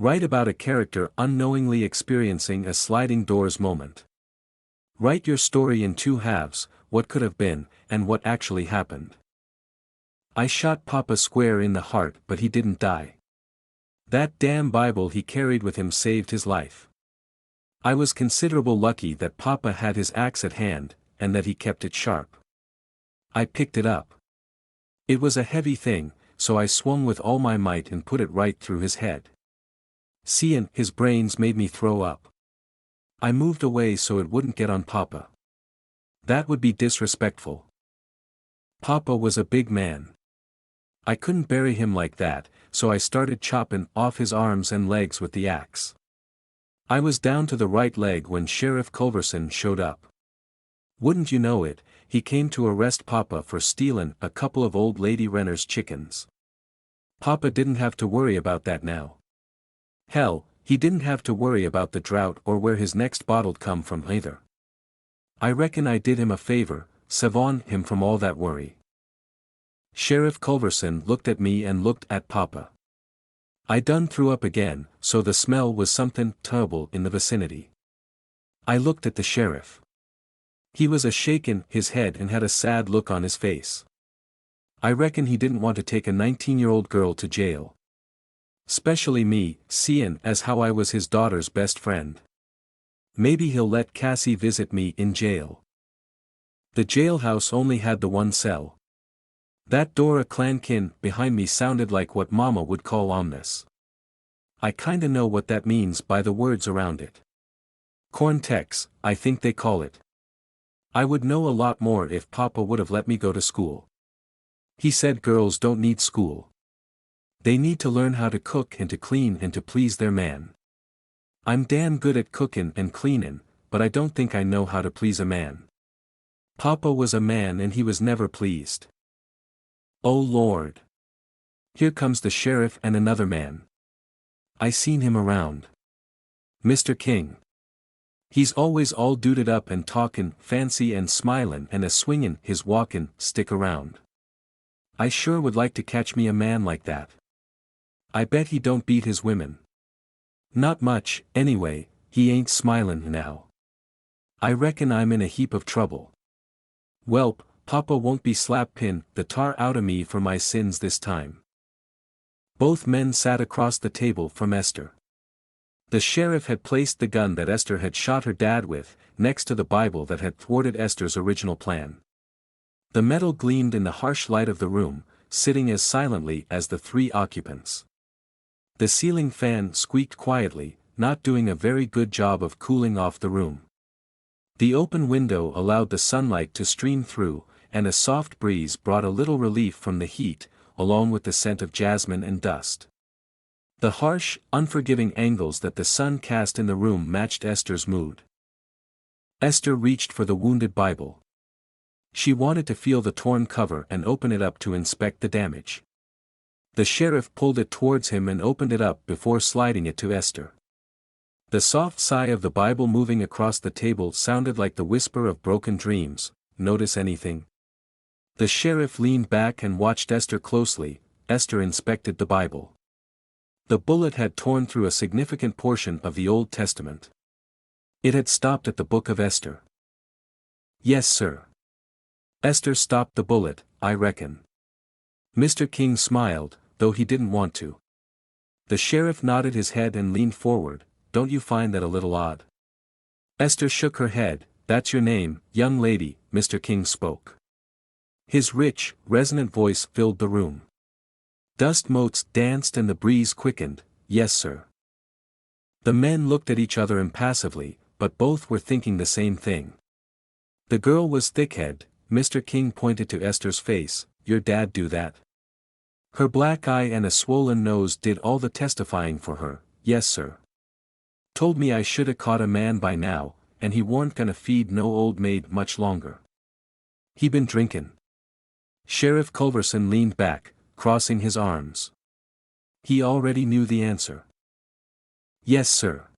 Write about a character unknowingly experiencing a sliding doors moment. Write your story in two halves, what could have been, and what actually happened. I shot Papa square in the heart, but he didn't die. That damn Bible he carried with him saved his life. I was considerable lucky that Papa had his axe at hand, and that he kept it sharp. I picked it up. It was a heavy thing, so I swung with all my might and put it right through his head. Seeing his brains made me throw up. I moved away so it wouldn't get on Papa. That would be disrespectful. Papa was a big man. I couldn't bury him like that, so I started chopping off his arms and legs with the axe. I was down to the right leg when Sheriff Culverson showed up. Wouldn't you know it, he came to arrest Papa for stealing a couple of old lady Renner's chickens. Papa didn't have to worry about that now. Hell, he didn't have to worry about the drought or where his next bottle'd come from either. I reckon I did him a favor, saving him from all that worry. Sheriff Culverson looked at me and looked at Papa. I done threw up again, so the smell was something terrible in the vicinity. I looked at the sheriff. He was a-shaking his head and had a sad look on his face. I reckon he didn't want to take a 19-year-old girl to jail. Specially me, seeing as how I was his daughter's best friend. Maybe he'll let Cassie visit me in jail. The jailhouse only had the one cell. That door a clankin behind me sounded like what Mama would call ominous. I kinda know what that means by the words around it. Corn-tex, I think they call it. I would know a lot more if Papa would have let me go to school. He said girls don't need school. They need to learn how to cook and to clean and to please their man. I'm damn good at cookin' and cleanin', but I don't think I know how to please a man. Papa was a man and he was never pleased. Oh Lord. Here comes the sheriff and another man. I seen him around. Mr. King. He's always all duded up and talkin' fancy and smilin' and a-swingin' his walkin' stick around. I sure would like to catch me a man like that. I bet he don't beat his women. Not much, anyway, he ain't smilin' now. I reckon I'm in a heap of trouble. Welp, Papa won't be slap-pin the tar out of me for my sins this time. Both men sat across the table from Esther. The sheriff had placed the gun that Esther had shot her dad with, next to the Bible that had thwarted Esther's original plan. The metal gleamed in the harsh light of the room, sitting as silently as the three occupants. The ceiling fan squeaked quietly, not doing a very good job of cooling off the room. The open window allowed the sunlight to stream through, and a soft breeze brought a little relief from the heat, along with the scent of jasmine and dust. The harsh, unforgiving angles that the sun cast in the room matched Esther's mood. Esther reached for the wounded Bible. She wanted to feel the torn cover and open it up to inspect the damage. The sheriff pulled it towards him and opened it up before sliding it to Esther. The soft sigh of the Bible moving across the table sounded like the whisper of broken dreams. Notice anything? The sheriff leaned back and watched Esther closely. Esther inspected the Bible. The bullet had torn through a significant portion of the Old Testament. It had stopped at the book of Esther. Yes, sir. Esther stopped the bullet, I reckon. Mr. King smiled, though he didn't want to. The sheriff nodded his head and leaned forward. Don't you find that a little odd? Esther shook her head. That's your name, young lady, Mr. King spoke. His rich, resonant voice filled the room. Dust motes danced and the breeze quickened. Yes, sir. The men looked at each other impassively, but both were thinking the same thing. The girl was thick-headed. Mr. King pointed to Esther's face. Your dad do that? Her black eye and a swollen nose did all the testifying for her. Yes, sir. Told me I shoulda caught a man by now, and he warn't gonna feed no old maid much longer. He been drinkin'. Sheriff Culverson leaned back, crossing his arms. He already knew the answer. Yes, sir.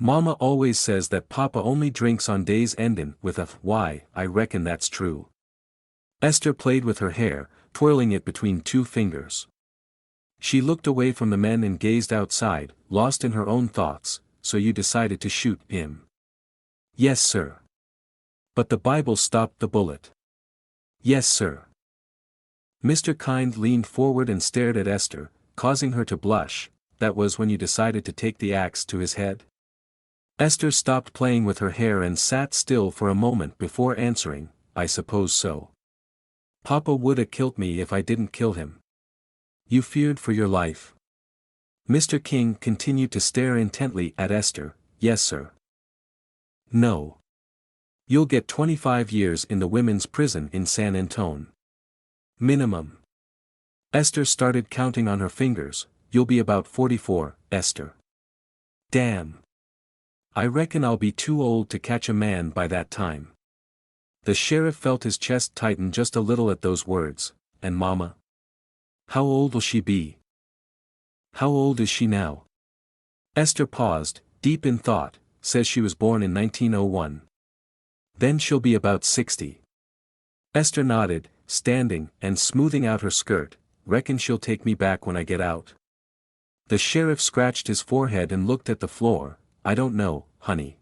Mama always says that Papa only drinks on days endin' with a why, I reckon that's true. Esther played with her hair, twirling it between two fingers. She looked away from the men and gazed outside, lost in her own thoughts. So you decided to shoot him? Yes, sir. But the Bible stopped the bullet. Yes, sir. Mr. Kind leaned forward and stared at Esther, causing her to blush. That was when you decided to take the axe to his head? Esther stopped playing with her hair and sat still for a moment before answering, I suppose so. Papa woulda killed me if I didn't kill him. You feared for your life? Mr. King continued to stare intently at Esther. Yes, sir. No. You'll get 25 years in the women's prison in San Antone. Minimum. Esther started counting on her fingers. You'll be about 44, Esther. Damn. I reckon I'll be too old to catch a man by that time. The sheriff felt his chest tighten just a little at those words. And Mama? How old will she be? How old is she now? Esther paused, deep in thought. Says she was born in 1901. Then she'll be about 60. Esther nodded, standing and smoothing out her skirt. Reckon she'll take me back when I get out. The sheriff scratched his forehead and looked at the floor. I don't know, honey.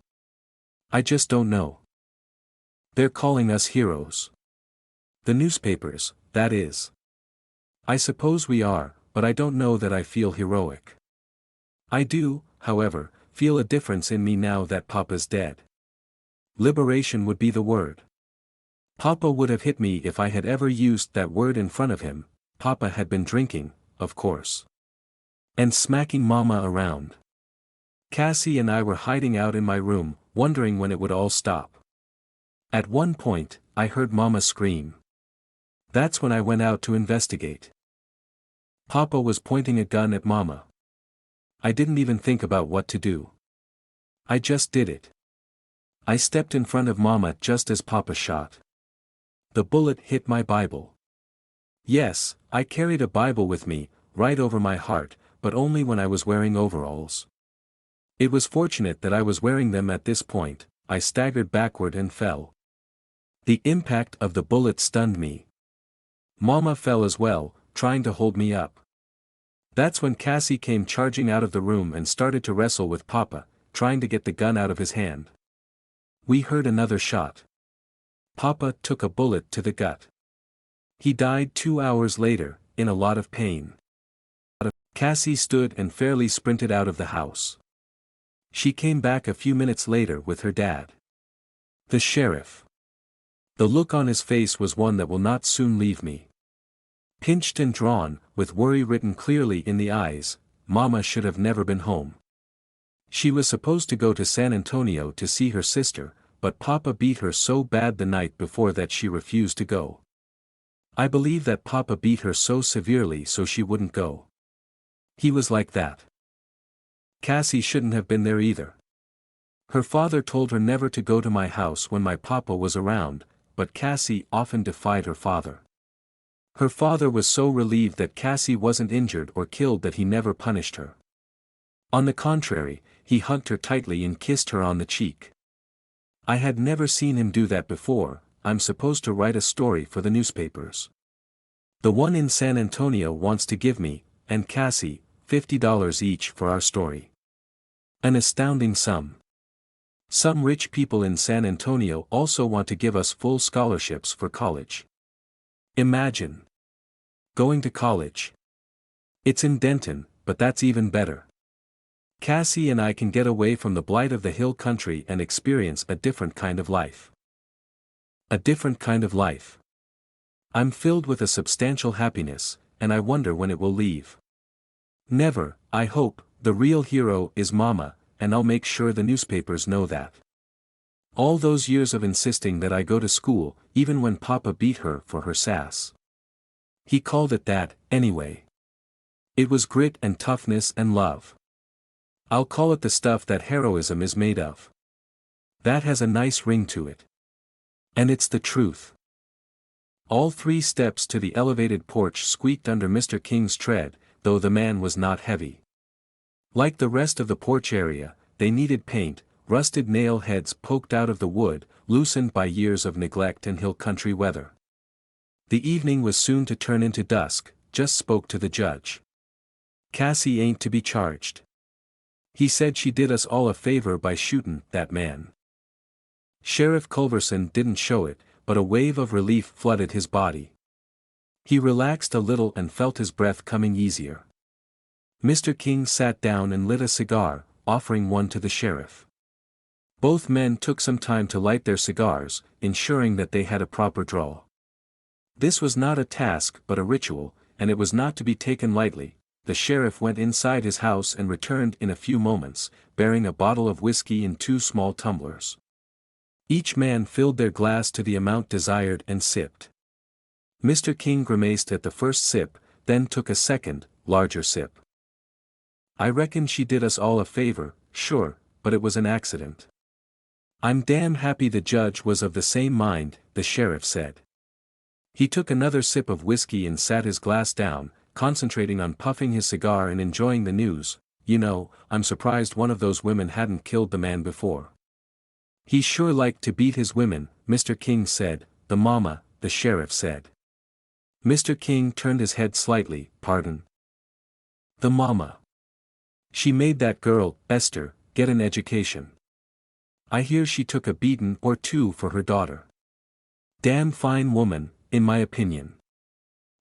I just don't know. They're calling us heroes. The newspapers, that is. I suppose we are, but I don't know that I feel heroic. I do, however, feel a difference in me now that Papa's dead. Liberation would be the word. Papa would have hit me if I had ever used that word in front of him. Papa had been drinking, of course. And smacking Mama around. Cassie and I were hiding out in my room, wondering when it would all stop. At one point, I heard Mama scream. That's when I went out to investigate. Papa was pointing a gun at Mama. I didn't even think about what to do. I just did it. I stepped in front of Mama just as Papa shot. The bullet hit my Bible. Yes, I carried a Bible with me, right over my heart, but only when I was wearing overalls. It was fortunate that I was wearing them at this point. I staggered backward and fell. The impact of the bullet stunned me. Mama fell as well, trying to hold me up. That's when Cassie came charging out of the room and started to wrestle with Papa, trying to get the gun out of his hand. We heard another shot. Papa took a bullet to the gut. He died 2 hours later, in a lot of pain. Cassie stood and fairly sprinted out of the house. She came back a few minutes later with her dad. The sheriff. The look on his face was one that will not soon leave me. Pinched and drawn, with worry written clearly in the eyes, Mama should have never been home. She was supposed to go to San Antonio to see her sister, but Papa beat her so bad the night before that she refused to go. I believe that Papa beat her so severely so she wouldn't go. He was like that. Cassie shouldn't have been there either. Her father told her never to go to my house when my Papa was around, but Cassie often defied her father. Her father was so relieved that Cassie wasn't injured or killed that he never punished her. On the contrary, he hugged her tightly and kissed her on the cheek. I had never seen him do that before. I'm supposed to write a story for the newspapers. The one in San Antonio wants to give me, and Cassie, $50 each for our story. An astounding sum. Some rich people in San Antonio also want to give us full scholarships for college. Imagine going to college. It's in Denton, but that's even better. Cassie and I can get away from the blight of the hill country and experience a different kind of life. A different kind of life. I'm filled with a substantial happiness, and I wonder when it will leave. Never, I hope. The real hero is Mama, and I'll make sure the newspapers know that. All those years of insisting that I go to school, even when Papa beat her for her sass. He called it that, anyway. It was grit and toughness and love. I'll call it the stuff that heroism is made of. That has a nice ring to it. And it's the truth. All 3 steps to the elevated porch squeaked under Mr. King's tread, though the man was not heavy. Like the rest of the porch area, they needed paint. Rusted nail heads poked out of the wood, loosened by years of neglect and hill country weather. The evening was soon to turn into dusk. Just spoke to the judge. Cassie ain't to be charged. He said she did us all a favor by shootin' that man. Sheriff Culverson didn't show it, but a wave of relief flooded his body. He relaxed a little and felt his breath coming easier. Mr. King sat down and lit a cigar, offering one to the sheriff. Both men took some time to light their cigars, ensuring that they had a proper draw. This was not a task but a ritual, and it was not to be taken lightly. The sheriff went inside his house and returned in a few moments, bearing a bottle of whiskey in 2 small tumblers. Each man filled their glass to the amount desired and sipped. Mr. King grimaced at the first sip, then took a second, larger sip. I reckon she did us all a favor, sure, but it was an accident. I'm damn happy the judge was of the same mind, the sheriff said. He took another sip of whiskey and sat his glass down, concentrating on puffing his cigar and enjoying the news. You know, I'm surprised one of those women hadn't killed the man before. He sure liked to beat his women, Mr. King said. The mama, the sheriff said. Mr. King turned his head slightly. Pardon? The mama. She made that girl, Esther, get an education. I hear she took a beatin' or 2 for her daughter. Damn fine woman, in my opinion.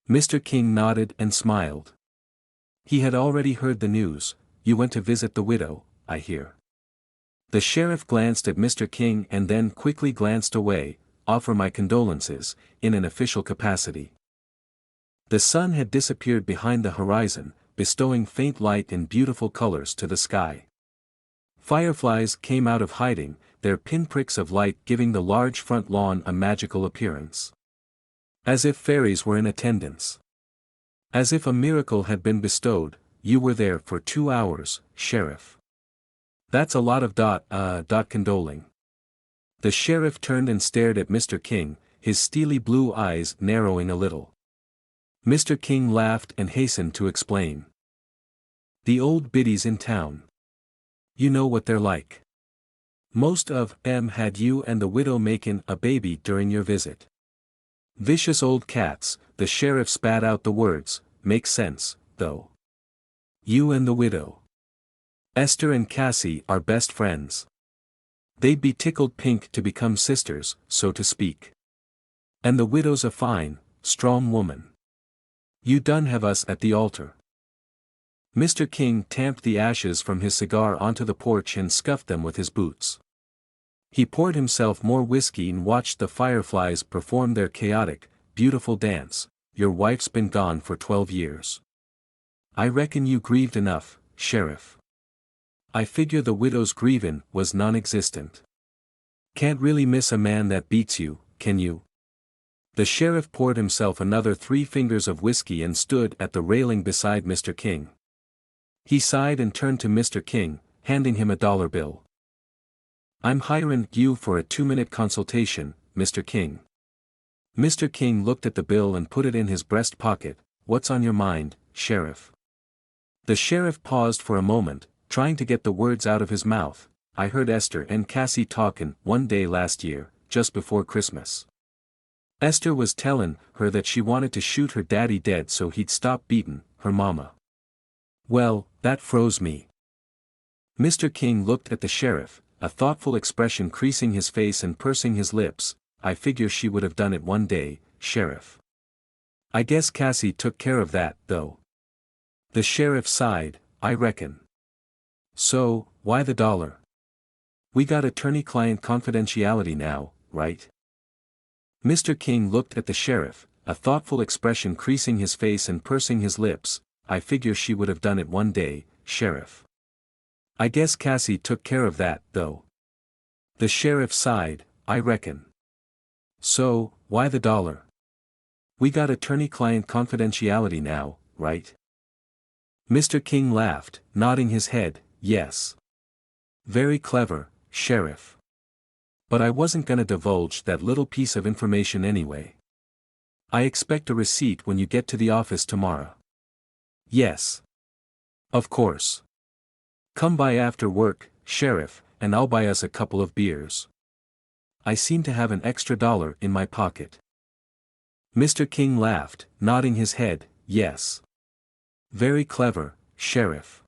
Mr. King nodded and smiled. He had already heard the news. You went to visit the widow, I hear. The sheriff glanced at Mr. King and then quickly glanced away. Offer my condolences, in an official capacity. The sun had disappeared behind the horizon, bestowing faint light and beautiful colors to the sky. Fireflies came out of hiding, their pinpricks of light giving the large front lawn a magical appearance. As if fairies were in attendance. As if a miracle had been bestowed. You were there for 2 hours, Sheriff. That's a lot of condoling. The sheriff turned and stared at Mr. King, his steely blue eyes narrowing a little. Mr. King laughed and hastened to explain. The old biddies in town. You know what they're like. Most of 'em had you and the widow makin' a baby during your visit. Vicious old cats, the sheriff spat out the words. Makes sense, though. You and the widow. Esther and Cassie are best friends. They'd be tickled pink to become sisters, so to speak. And the widow's a fine, strong woman. You done have us at the altar. Mr. King tamped the ashes from his cigar onto the porch and scuffed them with his boots. He poured himself more whiskey and watched the fireflies perform their chaotic, beautiful dance. Your wife's been gone for 12 years. I reckon you grieved enough, Sheriff. I figure the widow's grievin' was non-existent. Can't really miss a man that beats you, can you? The sheriff poured himself another 3 fingers of whiskey and stood at the railing beside Mr. King. He sighed and turned to Mr. King, handing him a $1 bill. I'm hirin' you for a 2-minute consultation, Mr. King. Mr. King looked at the bill and put it in his breast pocket. What's on your mind, Sheriff? The sheriff paused for a moment, trying to get the words out of his mouth. I heard Esther and Cassie talkin' one day last year, just before Christmas. Esther was tellin' her that she wanted to shoot her daddy dead so he'd stop beatin' her mama. Well, that froze me. Mr. King looked at the sheriff, a thoughtful expression creasing his face and pursing his lips. I figure she would have done it one day, Sheriff. I guess Cassie took care of that, though. The sheriff sighed. I reckon. So, why the $1? We got attorney-client confidentiality now, right? Mr. King looked at the sheriff, a thoughtful expression creasing his face and pursing his lips. I figure she would have done it one day, Sheriff. I guess Cassie took care of that, though. The sheriff sighed. I reckon. So, why the $1? We got attorney-client confidentiality now, right? Mr. King laughed, nodding his head. Yes. Very clever, Sheriff. But I wasn't gonna divulge that little piece of information anyway. I expect a receipt when you get to the office tomorrow. Yes. Of course. Come by after work, Sheriff, and I'll buy us a couple of beers. I seem to have an extra $1 in my pocket. Mr. King laughed, nodding his head. Yes. Very clever, Sheriff.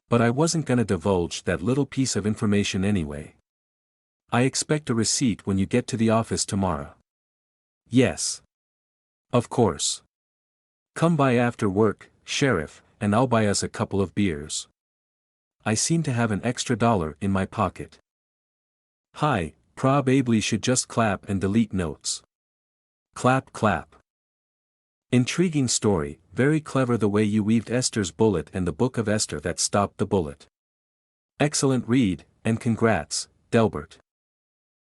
But I wasn't gonna divulge that little piece of information anyway. I expect a receipt when you get to the office tomorrow. Yes. Of course. Come by after work, Sheriff, and I'll buy us a couple of beers. I seem to have an extra $1 in my pocket. Hi, probably should just clap and delete notes. Clap clap. Intriguing story, very clever the way you weaved Esther's bullet and the book of Esther that stopped the bullet. Excellent read, and congrats, Delbert.